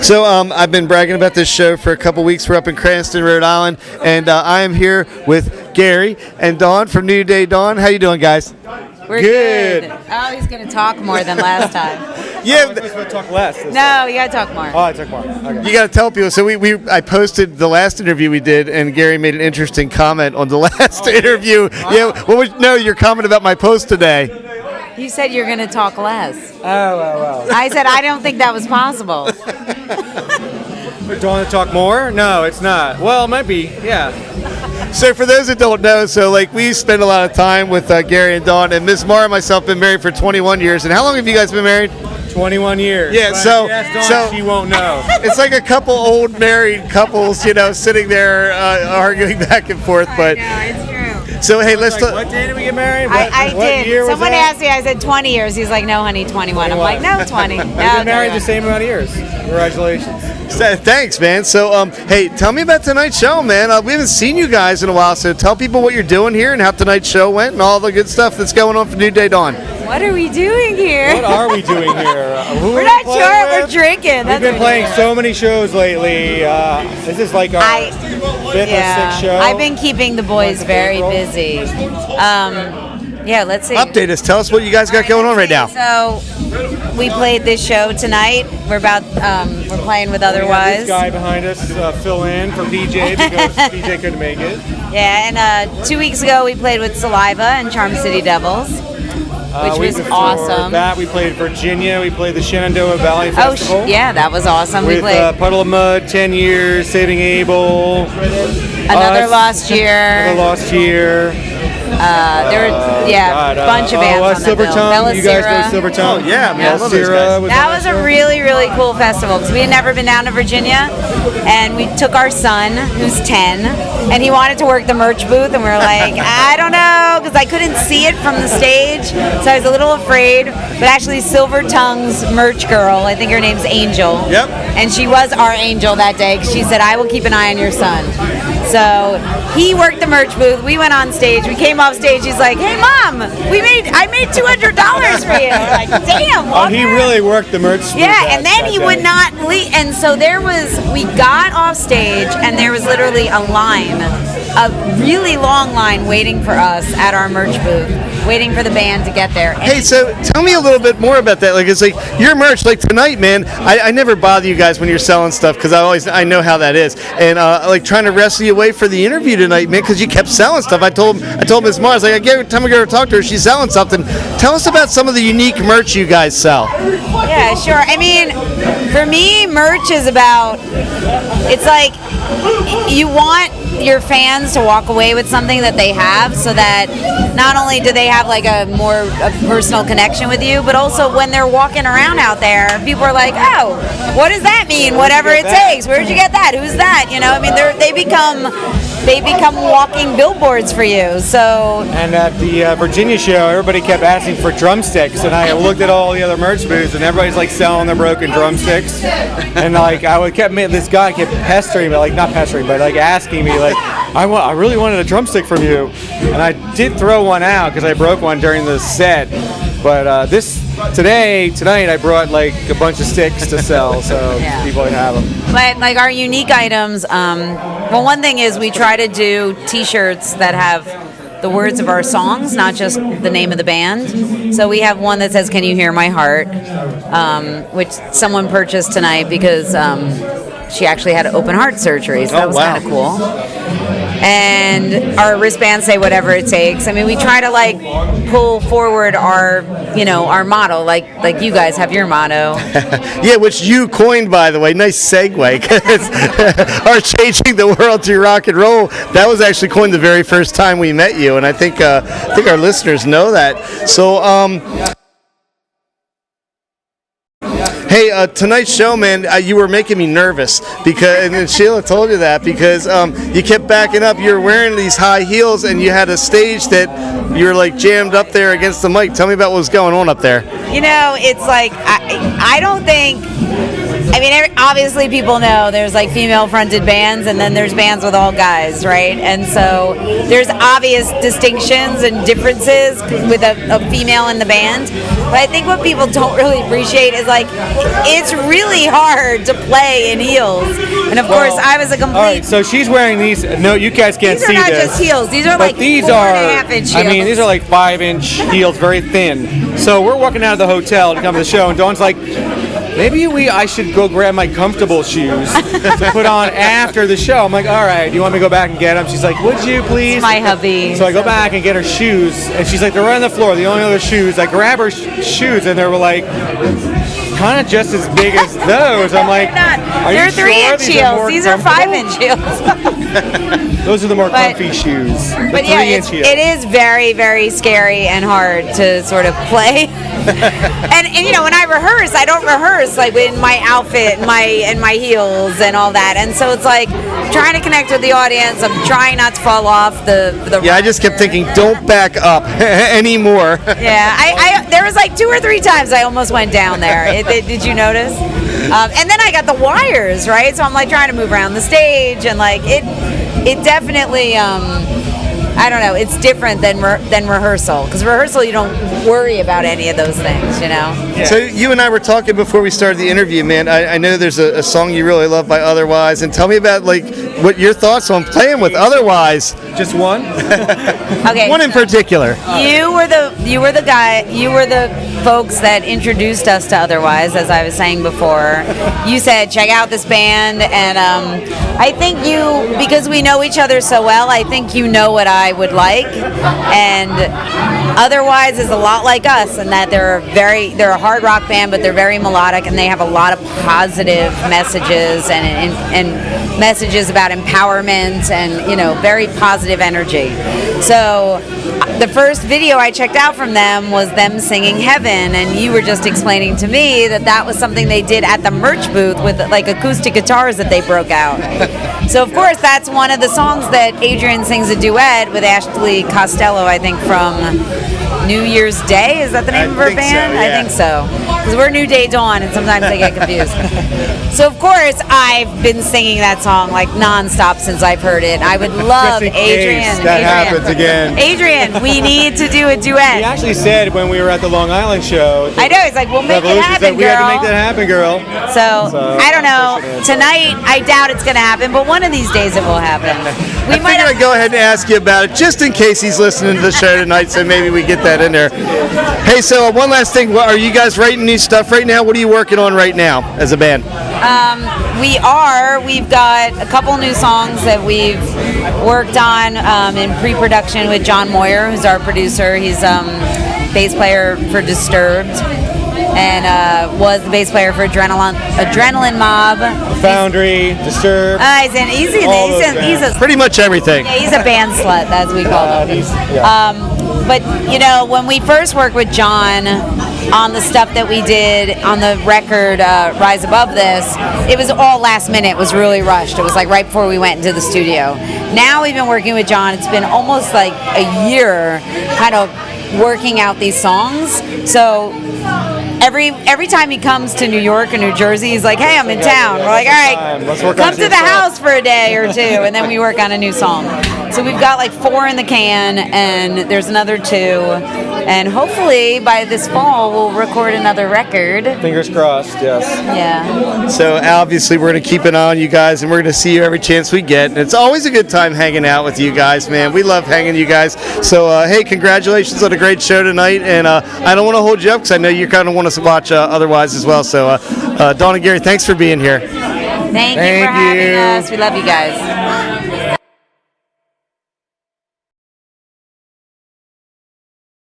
So I've been bragging about this show for a couple weeks. We're up in Cranston, Rhode Island, and I am here with Gary and Dawn from New Day Dawn. How you doing, guys? We're good. Oh, he's going to talk more than last time. Yeah, I'm supposed to talk less. No, you got to talk more. Oh, I talk more. Okay. you got to tell people. So I posted the last interview we did, and Gary made an interesting comment on the last interview. Yeah, your comment about my post today. You said you're going to talk less. Oh, well. I said I don't think that was possible. We're going to talk more? No, it's not. Well, it might be. Yeah. So for those that don't know, we spend a lot of time with Gary and Dawn, and Ms. MARR and myself been married for 21 years. And how long have you guys been married? 21 years. Yeah, but so- if you ask Dawn, she won't know. It's like a couple old married couples, sitting there arguing back and forth. But it's true. so hey, let's Like, what day did we get married? I What did. year was Someone that? asked me, I said 20 years. He's like, no, honey, 21. I'm like, no, 20. No, We've been married 21. the same amount of years. Congratulations. Thanks, man. So, hey, tell me about tonight's show, man. We haven't seen you guys in a while, so tell people what you're doing here and how tonight's show went and all the good stuff that's going on for New Day Dawn. What are we doing here? What are we doing here? Who We're are not we playing sure. We're with? drinking. We've That's been what playing we're so many shows lately. This is like our fifth or sixth show. I've been keeping the boys very busy. Let's see. Update us. Tell us what you guys got going on right now. So we played this show tonight. We're playing with We have Otherwise. this guy behind us, Phil in from DJ because DJ couldn't make it. Yeah, and 2 weeks ago we played with Saliva and Charm City Devils, which Week was before awesome. That we played Virginia. We played the Shenandoah Valley Festival. Yeah, that was awesome. We With played Puddle of Mud, 10 years, Saving Abel. Another us, Lost Year. Another Lost Year. There were a bunch of bands on that Silver bill. Tongue. You guys Belisira. know Silver Tongue? Oh, yeah, man, I love those guys. That was a really, really cool festival because we had never been down to Virginia, and we took our son, who's 10, and he wanted to work the merch booth, and we were like, I don't know, because I couldn't see it from the stage, so I was a little afraid. But actually, Silver Tongue's merch girl, I think her name's Angel. Yep. And she was our angel that day. 'Cause she said, "I will keep an eye on your son." So he worked the merch booth. We went on stage. We came off stage. He's like, "Hey, Mom, I made $200 for you." We're like, damn. Oh, he Walker." really worked the merch. booth Yeah, and then that he day. would not leave. And so we got off stage, and there was literally a really long line waiting for us at our merch booth, waiting for the band to get there. And Hey, so tell me a little bit more about that. It's like your merch, like tonight, man. I never bother you guys when you're selling stuff because I know how that is. And trying to wrestle you away for the interview tonight, man, because you kept selling stuff. I told Ms. MARR, I was like, every time I go to talk to her, she's selling something. Tell us about some of the unique merch you guys sell. Yeah, sure. I mean, for me, merch is about, it's like you want your fans to walk away with something that they have so that not only do they have like a personal connection with you, but also when they're walking around out there, people are like, oh, what does that mean? Whatever it takes. Where'd you get that? Who's that? I mean, they become walking billboards for you. So. And at the Virginia show, everybody kept asking for drumsticks, and I looked at all the other merch booths, and everybody's like selling their broken drumsticks. And this guy kept pestering me, not pestering, but asking me, I really wanted a drumstick from you, and I did throw one out because I broke one during the set. But tonight I brought a bunch of sticks to sell, so people can have them. But our unique items, one thing is we try to do T-shirts that have the words of our songs, not just the name of the band. So we have one that says, "Can you hear my heart?" Which someone purchased tonight because she actually had open heart surgery, so that was kind of cool. And our wristbands say whatever it takes. I mean, we try to pull forward our motto, like you guys have your motto. Yeah, which you coined, by the way. Nice segue. 'Cause our changing the world through rock and roll. That was actually coined the very first time we met you, and I think our listeners know that. So. Hey, tonight's show, man, you were making me nervous and Sheila told you that because you kept backing up. You were wearing these high heels and you had a stage that you were jammed up there against the mic. Tell me about what was going on up there. It's like I don't think I mean, obviously people know there's like female-fronted bands, and then there's bands with all guys, right? And so there's obvious distinctions and differences with a female in the band. But I think what people don't really appreciate is like it's really hard to play in heels. And of course, I was a complete. All right, so she's wearing these. No, you guys can't see this. These are not just heels. These are like these 4.5 inch heels. I mean, these are like 5-inch heels, very thin. So we're walking out of the hotel to come to the show, and Dawn's like, maybe I should go grab my comfortable shoes to put on after the show. I'm like, all right, do you want me to go back and get them? She's like, would you please? It's my hubby. So I go back and get her shoes, and she's like, they're right on the floor, the only other shoes. I grab her shoes, and they were like, kind of just as big as those. I'm like, they're 3-inch heels. These are 5-inch heels. Those are the more comfy shoes. But yeah, it is very, very scary and hard to sort of play. and you know, when I rehearse, I don't rehearse like in my outfit and my heels and all that. And so it's like trying to connect with the audience. I'm trying not to fall off the Yeah, I just kept thinking, don't back up anymore. Yeah, I there was like 2 or 3 times I almost went down there. Did you notice? And then I got the wires, right? So I'm like trying to move around the stage, and like it definitely I don't know, it's different than rehearsal, because rehearsal you don't worry about any of those things, you know. Yeah. So you and I were talking before we started the interview, man. I know there's a song you really love by Otherwise, and tell me about like what your thoughts on playing with Otherwise. Just one? Okay. One in particular. You were the folks that introduced us to Otherwise, as I was saying before. You said, check out this band, and I think because we know each other so well, I think you know what I would like, and Otherwise is a lot like us in that they're a hard rock band, but they're very melodic, and they have a lot of positive messages and messages about empowerment and, you know, very positive energy. So the first video I checked out from them was them singing Heaven, and you were just explaining to me that was something they did at the merch booth with like acoustic guitars that they broke out. So of course that's one of the songs that Adrian sings a duet with Ashley Costello, I think, from New Year's Day. Is that the name of her band? So, yeah. I think so. Because we're New Day Dawn, and sometimes I get confused. So of course I've been singing that song like nonstop since I've heard it. I would love Adrian. That happens again. Adrian, we need to do a duet. He actually said when we were at the Long Island show. I know, he's like, we'll make it happen, we girl. had to make that happen, girl. So I don't know. Tonight, I doubt it's going to happen, but one of these days it will happen. I figured I'd go ahead and ask you about it just in case he's listening to the show tonight, so maybe we get that in there. Hey, so one last thing. Are you guys writing new stuff right now? What are you working on right now as a band? We are. We've got a couple new songs that we've worked on in pre-production with John Moyer, who's our producer. He's bass player for Disturbed, and was the bass player for Adrenaline Mob. Foundry, Disturbed. He's Pretty much everything. Yeah, he's a band slut, as we call him. But you know, when we first worked with John on the stuff that we did on the record Rise Above This, it was all last minute. It was really rushed. It was like right before we went into the studio. Now we've been working with John. It's been almost like a year kind of working out these songs. So every time he comes to New York or New Jersey, he's like, hey, I'm in town. We're like, all right, come to the house for a day or two, and then we work on a new song. So we've got like 4 in the can, and there's another 2, and hopefully by this fall we'll record another record. Fingers crossed, yes. Yeah. So obviously we're going to keep an eye on you guys, and we're going to see you every chance we get. And it's always a good time hanging out with you guys, man. We love hanging you guys. So, hey, congratulations on a great show tonight. And I don't want to hold you up because I know you kind of want to watch Otherwise as well. So, Dawn and Gary, thanks for being here. Thank you for having us. We love you guys.